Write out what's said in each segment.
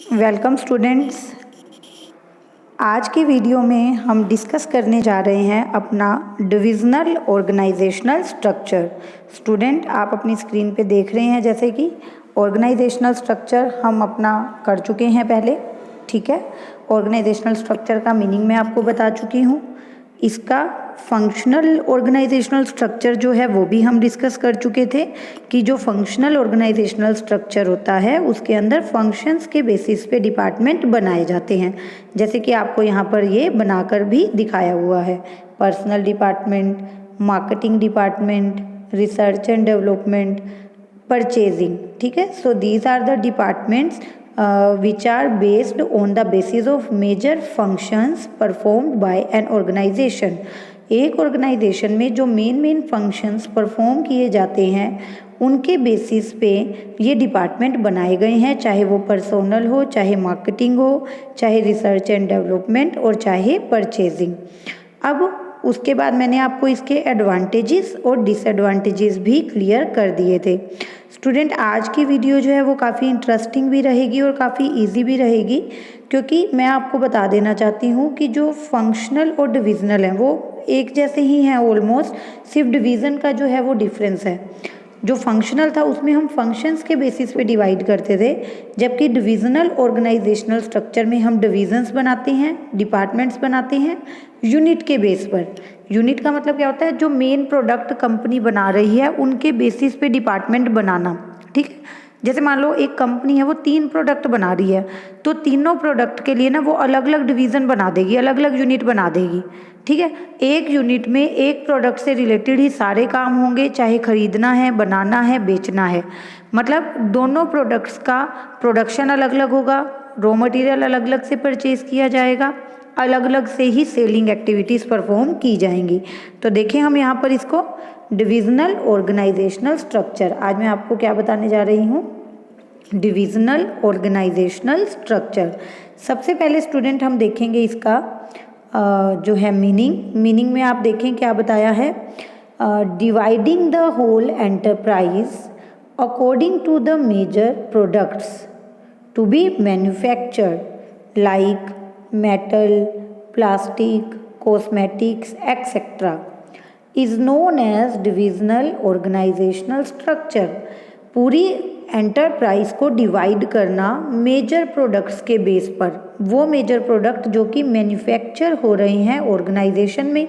Welcome students. आज की video में हम डिस्कस करने जा रहे हैं अपना डिविजनल ऑर्गेनाइजेशनल स्ट्रक्चर। स्टूडेंट, आप अपनी स्क्रीन पे देख रहे हैं जैसे कि ऑर्गेनाइजेशनल स्ट्रक्चर हम अपना कर चुके हैं पहले। ठीक है, ऑर्गेनाइजेशनल स्ट्रक्चर का मीनिंग मैं आपको बता चुकी हूँ। इसका फंक्शनल ऑर्गेनाइजेशनल स्ट्रक्चर जो है वो भी हम डिस्कस कर चुके थे कि जो फंक्शनल ऑर्गेनाइजेशनल स्ट्रक्चर होता है उसके अंदर फंक्शंस के बेसिस पे डिपार्टमेंट बनाए जाते हैं, जैसे कि आपको यहाँ पर ये बनाकर भी दिखाया हुआ है। Personal department, marketing department, research and development, purchasing. ठीक है, so these are the departments which are based on the basis of major functions performed by an organization। एक ऑर्गेनाइजेशन में जो मेन फंक्शंस परफॉर्म किए जाते हैं उनके बेसिस पे ये डिपार्टमेंट बनाए गए हैं, चाहे वो पर्सोनल हो, चाहे मार्केटिंग हो, चाहे रिसर्च एंड डेवलपमेंट और चाहे परचेजिंग। अब उसके बाद मैंने आपको इसके एडवांटेजेस और डिसएडवांटेजेस भी क्लियर कर दिए थे। स्टूडेंट, आज की वीडियो जो है वो काफ़ी इंटरेस्टिंग भी रहेगी और काफ़ी इजी भी रहेगी, क्योंकि मैं आपको बता देना चाहती हूँ कि जो फंक्शनल और डिविजनल हैं वो एक जैसे ही हैं ऑलमोस्ट, सिर्फ डिवीज़न का जो है वो डिफरेंस है। जो फंक्शनल था उसमें हम फंक्शंस के बेसिस पे डिवाइड करते थे, जबकि डिविजनल ऑर्गेनाइजेशनल स्ट्रक्चर में हम डिविजन्स बनाते हैं, डिपार्टमेंट्स बनाते हैं यूनिट के बेस पर। यूनिट का मतलब क्या होता है? जो मेन प्रोडक्ट कंपनी बना रही है उनके बेसिस पे डिपार्टमेंट बनाना। ठीक है, जैसे मान लो एक कंपनी है वो 3 प्रोडक्ट बना रही है, तो तीनों प्रोडक्ट के लिए ना वो अलग अलग डिवीज़न बना देगी, अलग अलग यूनिट बना देगी। ठीक है, एक यूनिट में एक प्रोडक्ट से रिलेटेड ही सारे काम होंगे, चाहे खरीदना है, बनाना है, बेचना है। मतलब दोनों प्रोडक्ट्स का प्रोडक्शन अलग अलग होगा, रॉ मटेरियल अलग अलग से परचेज किया जाएगा, अलग अलग से ही सेलिंग एक्टिविटीज़ परफॉर्म की जाएंगी। तो देखें हम यहाँ पर इसको डिविजनल ऑर्गेनाइजेशनल स्ट्रक्चर, आज मैं आपको क्या बताने जा रही हूँ? Divisional organisational structure. सबसे पहले स्टूडेंट हम देखेंगे इसका जो है मीनिंग में आप देखें क्या बताया है। Dividing the whole enterprise according to the major products to be manufactured like metal, plastic, cosmetics, etc. is known as divisional organizational structure। पूरी एंटरप्राइज को डिवाइड करना मेजर प्रोडक्ट्स के बेस पर, वो मेजर प्रोडक्ट जो कि मैन्युफैक्चर हो रहे हैं ऑर्गेनाइजेशन में।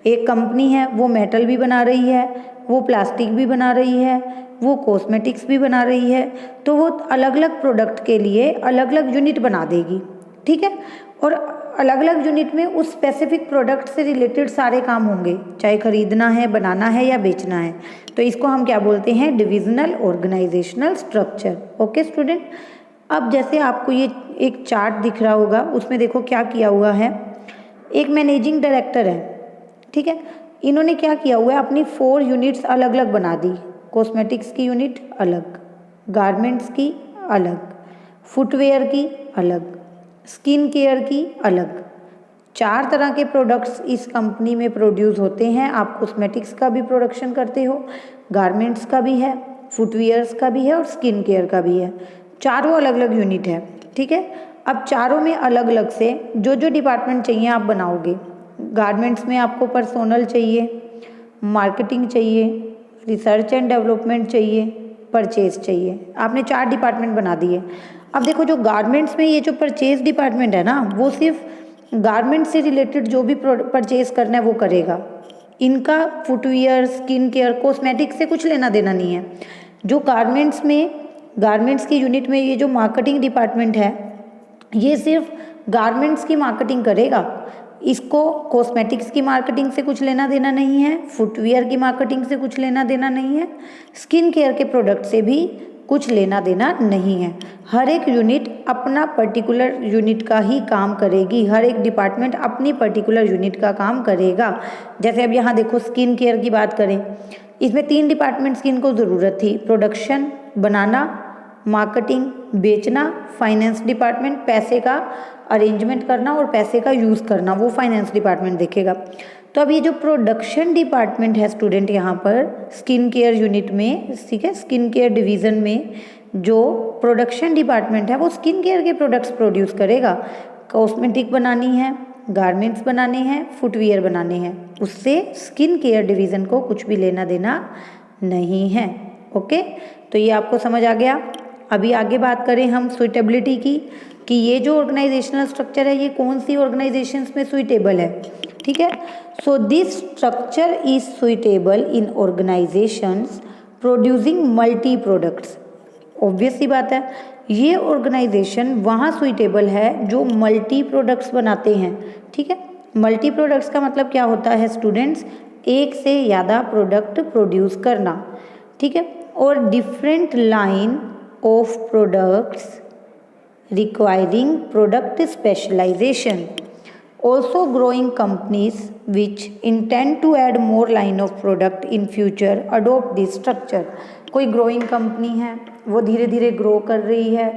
एक कंपनी है वो मेटल भी बना रही है, वो प्लास्टिक भी बना रही है, वो कॉस्मेटिक्स भी बना रही है, तो वो अलग अलग प्रोडक्ट के लिए अलग अलग यूनिट बना देगी। ठीक है, और अलग अलग यूनिट में उस स्पेसिफिक प्रोडक्ट से रिलेटेड सारे काम होंगे, चाहे खरीदना है, बनाना है या बेचना है। तो इसको हम क्या बोलते हैं? Divisional organisational structure. Okay student, अब जैसे आपको ये एक चार्ट दिख रहा होगा, उसमें देखो क्या किया हुआ है। एक मैनेजिंग डायरेक्टर है, ठीक है, इन्होंने क्या किया हुआ है, अपनी 4 यूनिट्स अलग अलग बना दी। कॉस्मेटिक्स की यूनिट अलग, गारमेंट्स की अलग, फुटवेयर की अलग, स्किन केयर की अलग। 4 तरह के प्रोडक्ट्स इस कंपनी में प्रोड्यूस होते हैं। आप कॉस्मेटिक्स का भी प्रोडक्शन करते हो, गारमेंट्स का भी है, फुटवियर्स का भी है और स्किन केयर का भी है। चारों अलग अलग यूनिट है। ठीक है, अब चारों में अलग अलग से जो जो डिपार्टमेंट चाहिए आप बनाओगे। गारमेंट्स में आपको पर्सोनल चाहिए, मार्केटिंग चाहिए, रिसर्च एंड डेवलपमेंट चाहिए, परचेज चाहिए। आपने 4 डिपार्टमेंट बना दिए। अब देखो जो गारमेंट्स में ये जो परचेज डिपार्टमेंट है ना, वो सिर्फ गारमेंट से रिलेटेड जो भी परचेज करना है वो करेगा। इनका फुटवियर, स्किन केयर, कॉस्मेटिक्स से कुछ लेना देना नहीं है। जो गारमेंट्स में, गारमेंट्स की यूनिट में ये जो मार्केटिंग डिपार्टमेंट है, ये सिर्फ गारमेंट्स की मार्केटिंग करेगा। इसको कॉस्मेटिक्स की मार्केटिंग से कुछ लेना देना नहीं है, फुटवियर की मार्केटिंग से कुछ लेना देना नहीं है, स्किन केयर के प्रोडक्ट से भी कुछ लेना देना नहीं है। हर एक यूनिट अपना पर्टिकुलर यूनिट का ही काम करेगी, हर एक डिपार्टमेंट अपनी पर्टिकुलर यूनिट का काम करेगा। जैसे अब यहाँ देखो स्किन केयर की बात करें, इसमें 3 डिपार्टमेंट्स की इनको ज़रूरत थी। प्रोडक्शन, बनाना, मार्केटिंग, बेचना, फाइनेंस डिपार्टमेंट, पैसे का अरेंजमेंट करना और पैसे का यूज़ करना, वो फाइनेंस डिपार्टमेंट देखेगा। तो अब ये जो प्रोडक्शन डिपार्टमेंट है स्टूडेंट यहाँ पर स्किन केयर यूनिट में, ठीक है, स्किन केयर डिवीज़न में जो प्रोडक्शन डिपार्टमेंट है वो स्किन केयर के प्रोडक्ट्स प्रोड्यूस करेगा। कॉस्मेटिक बनानी है, गारमेंट्स बनाने हैं, फुटवियर बनाने हैं, उससे स्किन केयर डिवीज़न को कुछ भी लेना देना नहीं है। ओके, तो ये आपको समझ आ गया। अभी आगे बात करें हम सुइटेबिलिटी की, कि ये जो ऑर्गेनाइजेशनल स्ट्रक्चर है ये कौन सी ऑर्गेनाइजेशंस में सुइटेबल है। ठीक है, so this structure is suitable in organisations producing multi products. Obvious सी बात है, ये ऑर्गेनाइजेशन वहाँ सुइटेबल है जो मल्टी प्रोडक्ट्स बनाते हैं। ठीक है, मल्टी प्रोडक्ट्स का मतलब क्या होता है स्टूडेंट्स, एक से ज़्यादा प्रोडक्ट प्रोड्यूस करना। ठीक है, और different line of products requiring product specialisation. Also growing companies which intend to add more line of product in future adopt this structure। कोई ग्रोइंग कंपनी है, वो धीरे धीरे ग्रो कर रही है,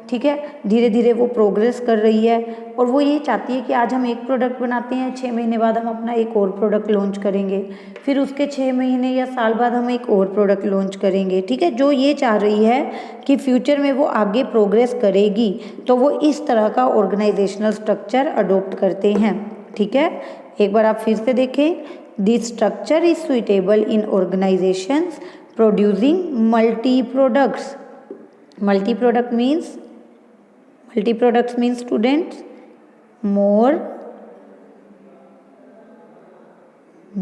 ठीक है, धीरे धीरे वो प्रोग्रेस कर रही है, और वो ये चाहती है कि आज हम एक प्रोडक्ट बनाते हैं, 6 महीने बाद हम अपना एक और प्रोडक्ट लॉन्च करेंगे, फिर उसके 6 महीने या साल बाद हम एक और प्रोडक्ट लॉन्च करेंगे। ठीक है, जो ये चाह रही है कि फ्यूचर में वो आगे प्रोग्रेस करेगी, तो वो इस तरह का ऑर्गेनाइजेशनल स्ट्रक्चर अडोप्ट करते हैं। ठीक है, एक बार आप फिर से देखें, this structure is suitable in organisations producing multi products। multi products means students more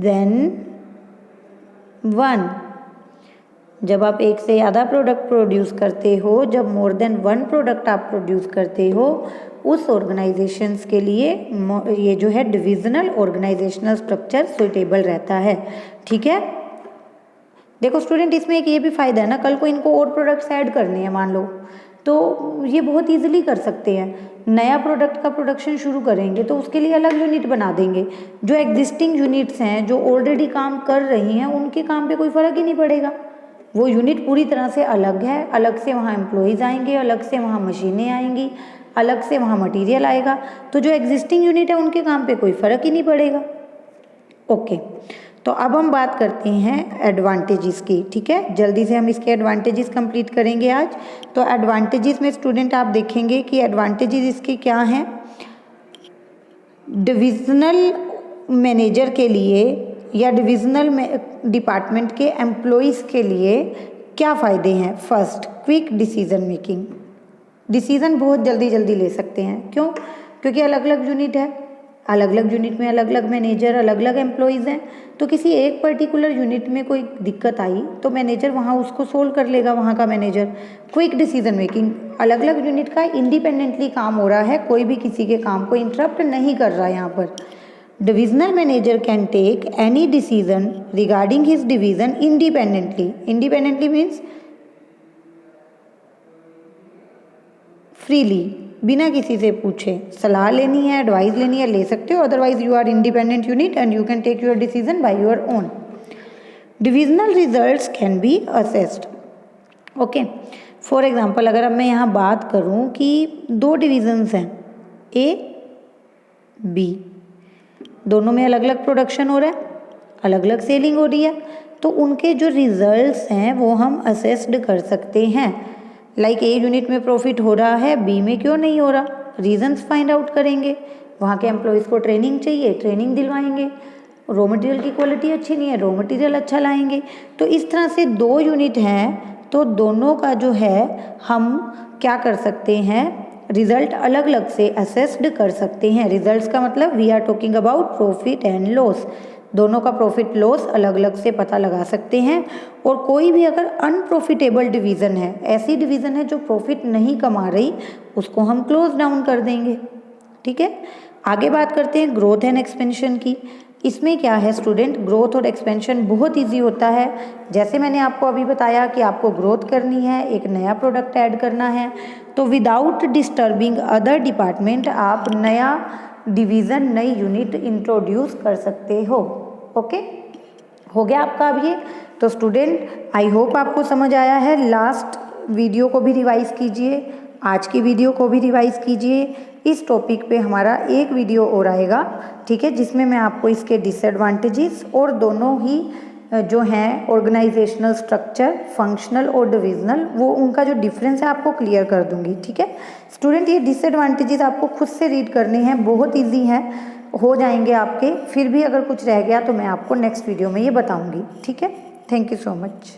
than one। जब आप एक से ज़्यादा प्रोडक्ट प्रोड्यूस करते हो, जब मोर देन वन प्रोडक्ट आप प्रोड्यूस करते हो, उस ऑर्गेनाइजेशंस के लिए ये जो है डिविजनल ऑर्गेनाइजेशनल स्ट्रक्चर सुइटेबल रहता है। ठीक है, देखो स्टूडेंट, इसमें एक ये भी फ़ायदा है ना, कल को इनको और प्रोडक्ट्स ऐड करने हैं मान लो, तो ये बहुत इजीली कर सकते हैं। नया प्रोडक्ट का प्रोडक्शन शुरू करेंगे तो उसके लिए अलग यूनिट बना देंगे। जो एग्जिस्टिंग यूनिट्स हैं, जो ऑलरेडी काम कर रही हैं, उनके काम पे कोई फ़र्क ही नहीं पड़ेगा। वो यूनिट पूरी तरह से अलग है, अलग से वहाँ एम्प्लॉयज़ आएंगे, अलग से वहाँ मशीनें आएंगी, अलग से वहाँ मटीरियल आएगा, तो जो एग्जिस्टिंग यूनिट है उनके काम पे कोई फ़र्क ही नहीं पड़ेगा। ओके, तो अब हम बात करते हैं एडवांटेजेस की। ठीक है, जल्दी से हम इसके एडवांटेजेस कंप्लीट करेंगे आज। तो एडवांटेजेस में स्टूडेंट आप देखेंगे कि एडवांटेजेस इसके क्या हैं। डिविजनल मैनेजर के लिए या डिविजनल डिपार्टमेंट के एम्प्लॉयज़ के लिए क्या फ़ायदे हैं। First, quick decision making. Decision बहुत जल्दी ले सकते हैं। क्यों? क्योंकि अलग अलग यूनिट है, अलग अलग यूनिट में अलग अलग मैनेजर, अलग अलग एम्प्लॉयज़ हैं, तो किसी एक पर्टिकुलर यूनिट में कोई दिक्कत आई तो मैनेजर वहाँ उसको सोल्व कर लेगा, वहाँ का मैनेजर। क्विक डिसीजन मेकिंग, अलग अलग यूनिट का इंडिपेंडेंटली काम हो रहा है, कोई भी किसी के काम को इंटरप्ट नहीं कर रहा है यहाँ पर। Divisional manager can take any decision regarding his division independently means freely, बिना किसी से पूछे। सलाह लेनी है, एडवाइस लेनी है, ले सकते हो, otherwise you are independent unit and you can take your decision by your own. Divisional results can be assessed. Okay, for example अगर अब मैं यहाँ बात करूँ कि 2 डिविजन्स हैं, ए बी, दोनों में अलग अलग प्रोडक्शन हो रहा है, अलग अलग सेलिंग हो रही है, तो उनके जो रिजल्ट्स हैं वो हम असेस्ड कर सकते हैं। लाइक ए यूनिट में प्रॉफिट हो रहा है, बी में क्यों नहीं हो रहा, रीजंस फाइंड आउट करेंगे। वहाँ के एम्प्लॉयज़ को ट्रेनिंग चाहिए, ट्रेनिंग दिलवाएंगे। रॉ मटेरियल की क्वालिटी अच्छी नहीं है, रॉ मटेरियल अच्छा लाएंगे। तो इस तरह से 2 यूनिट हैं, तो दोनों का जो है हम क्या कर सकते हैं, रिजल्ट अलग अलग से असेस्ड कर सकते हैं। रिजल्ट्स का मतलब we are talking about profit and loss. दोनों का प्रॉफिट लॉस अलग अलग से पता लगा सकते हैं। और कोई भी अगर अनप्रॉफिटेबल डिवीज़न है, ऐसी डिवीज़न है जो प्रॉफिट नहीं कमा रही, उसको हम क्लोज डाउन कर देंगे। ठीक है, आगे बात करते हैं ग्रोथ एंड एक्सपेंशन की। इसमें क्या है स्टूडेंट, ग्रोथ और एक्सपेंशन बहुत इजी होता है। जैसे मैंने आपको अभी बताया कि आपको ग्रोथ करनी है, एक नया प्रोडक्ट ऐड करना है, तो विदाउट डिस्टर्बिंग अदर डिपार्टमेंट आप नया डिवीज़न, नई यूनिट इंट्रोड्यूस कर सकते हो। ओके, हो गया आपका अब ये। तो स्टूडेंट आई होप आपको समझ आया है। लास्ट वीडियो को भी रिवाइज कीजिए, आज की वीडियो को भी रिवाइज कीजिए। इस टॉपिक पे हमारा एक वीडियो और आएगा, ठीक है, जिसमें मैं आपको इसके डिसएडवांटेजेस और दोनों ही जो हैं ऑर्गेनाइजेशनल स्ट्रक्चर, फंक्शनल और डिविजनल, वो उनका जो डिफरेंस है आपको क्लियर कर दूंगी। ठीक है स्टूडेंट, ये डिसएडवांटेजेस आपको खुद से रीड करने हैं, बहुत ईजी हैं, हो जाएंगे आपके। फिर भी अगर कुछ रह गया तो मैं आपको नेक्स्ट वीडियो में ये बताऊंगी। ठीक है, थैंक यू सो मच।